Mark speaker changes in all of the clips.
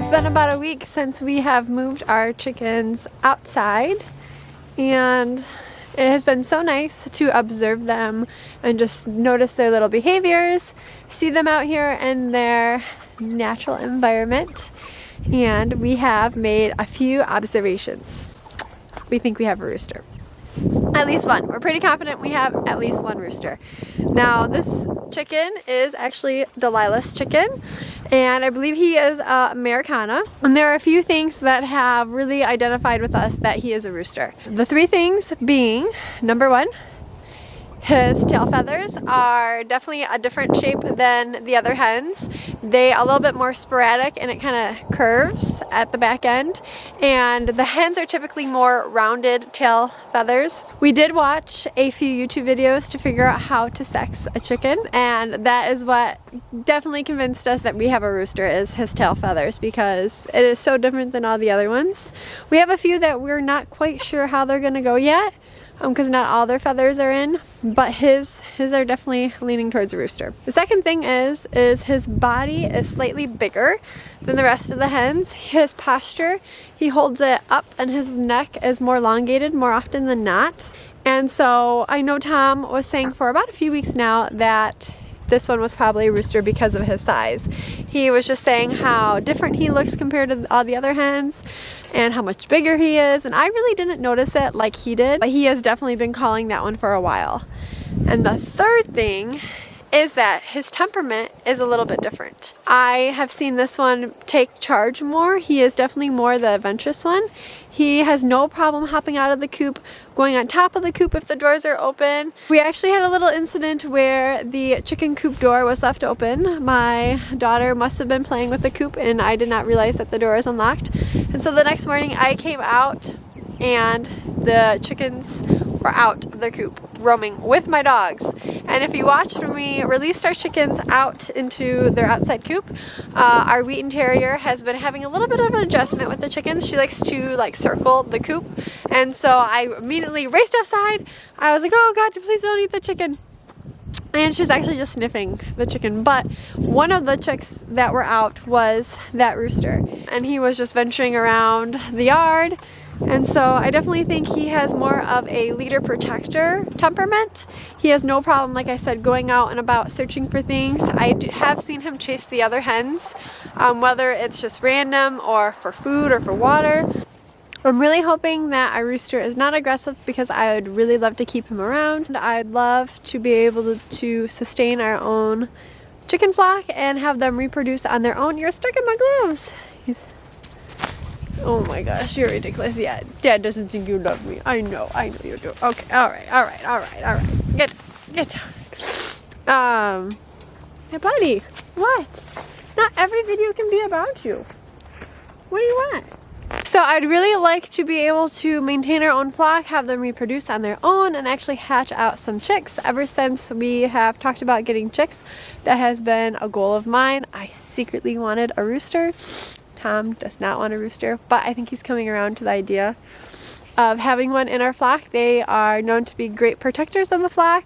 Speaker 1: It's been about a week since we have moved our chickens outside, and it has been so nice to observe them and just notice their little behaviors, see them out here in their natural environment. And we have made a few observations. We think we have a rooster. At least one. We're pretty confident we have at least one rooster. Now this chicken is actually Delilah's chicken, and I believe he is Americana. And there are a few things that have really identified with us that he is a rooster. The three things being, number one, his tail feathers are definitely a different shape than the other hens. They are a little bit more sporadic and it kind of curves at the back end. And the hens are typically more rounded tail feathers. We did watch a few YouTube videos to figure out how to sex a chicken, and that is what definitely convinced us that we have a rooster, is his tail feathers, because it is so different than all the other ones. We have a few that we're not quite sure how they're gonna go yet, because not all their feathers are in, but his are definitely leaning towards a rooster. The second thing is his body is slightly bigger than the rest of the hens. His posture, he holds it up, and his neck is more elongated more often than not. And so I know Tom was saying for about a few weeks now that this one was probably a rooster because of his size. He was just saying how different he looks compared to all the other hens and how much bigger he is, and I really didn't notice it like he did, but he has definitely been calling that one for a while. And the third thing is that his temperament is a little bit different. I have seen this one take charge more. He is definitely more the adventurous one. He has no problem hopping out of the coop, going on top of the coop if the doors are open. We actually had a little incident where the chicken coop door was left open. My daughter must have been playing with the coop and I did not realize that the door is unlocked. And so the next morning I came out and the chickens were out of the coop roaming with my dogs. And if you watched when we released our chickens out into their outside coop, our Wheaten Terrier has been having a little bit of an adjustment with the chickens. She likes to circle the coop, and so I immediately raced outside. I was like, oh God, please don't eat the chicken. And she's actually just sniffing the chicken. But one of the chicks that were out was that rooster, and he was just venturing around the yard. And so I definitely think he has more of a leader protector temperament. He has no problem, like I said, going out and about searching for things. I have seen him chase the other hens, whether it's just random or for food or for water. I'm really hoping that our rooster is not aggressive, because I would really love to keep him around. I'd love to be able to sustain our own chicken flock and have them reproduce on their own. You're stuck in my gloves. Oh my gosh, you're ridiculous. Yeah, Dad doesn't think you love me. I know you do. Okay, all right. Get down. Hey buddy, what? Not every video can be about you. What do you want? So I'd really like to be able to maintain our own flock, have them reproduce on their own, and actually hatch out some chicks. Ever since we have talked about getting chicks, that has been a goal of mine. I secretly wanted a rooster. Tom does not want a rooster, but I think he's coming around to the idea of having one in our flock. They are known to be great protectors of the flock.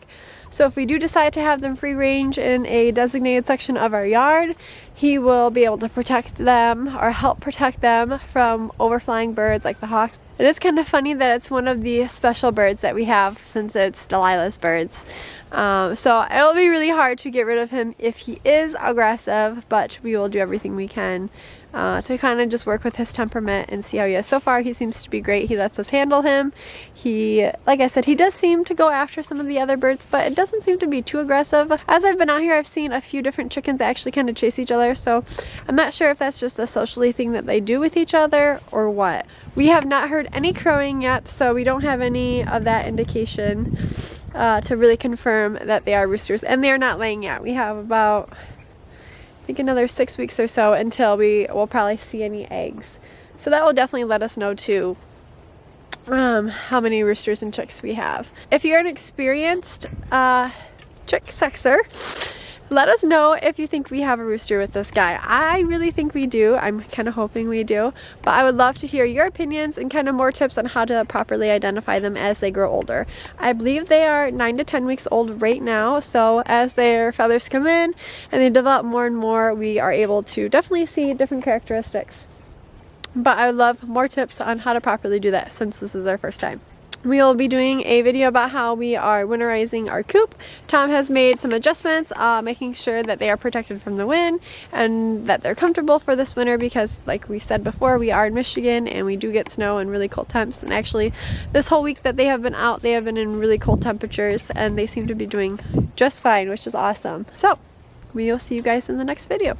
Speaker 1: So if we do decide to have them free range in a designated section of our yard, he will be able to protect them or help protect them from overflying birds like the hawks. It is kind of funny that it's one of the special birds that we have, since it's Delilah's birds. So it'll be really hard to get rid of him if he is aggressive, but we will do everything we can to kind of just work with his temperament and see how he is. So far he seems to be great. He lets us handle him. He, like I said, he does seem to go after some of the other birds, but it doesn't seem to be too aggressive. As I've been out here, I've seen a few different chickens that actually kind of chase each other, so I'm not sure if that's just a socially thing that they do with each other or what. We have not heard any crowing yet, so we don't have any of that indication to really confirm that they are roosters, and they are not laying yet. We have about, I think, another 6 weeks or so until we will probably see any eggs. So that will definitely let us know too how many roosters and chicks we have. If you're an experienced chick sexer, Let us know if you think we have a rooster with this guy. I really think we do. I'm kind of hoping we do. But I would love to hear your opinions and kind of more tips on how to properly identify them as they grow older. I believe they are 9 to 10 weeks old right now. So as their feathers come in and they develop more and more, we are able to definitely see different characteristics. But I would love more tips on how to properly do that since this is our first time. We will be doing a video about how we are winterizing our coop. Tom has made some adjustments, making sure that they are protected from the wind and that they're comfortable for this winter because, like we said before, we are in Michigan and we do get snow and really cold temps. And actually, this whole week that they have been out, they have been in really cold temperatures and they seem to be doing just fine, which is awesome. So, we will see you guys in the next video.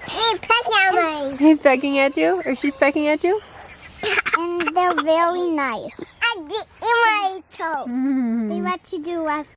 Speaker 2: He's pecking at me.
Speaker 1: He's pecking at you, or she's pecking at you?
Speaker 2: And they're very nice. I get in my toe. They let you do us.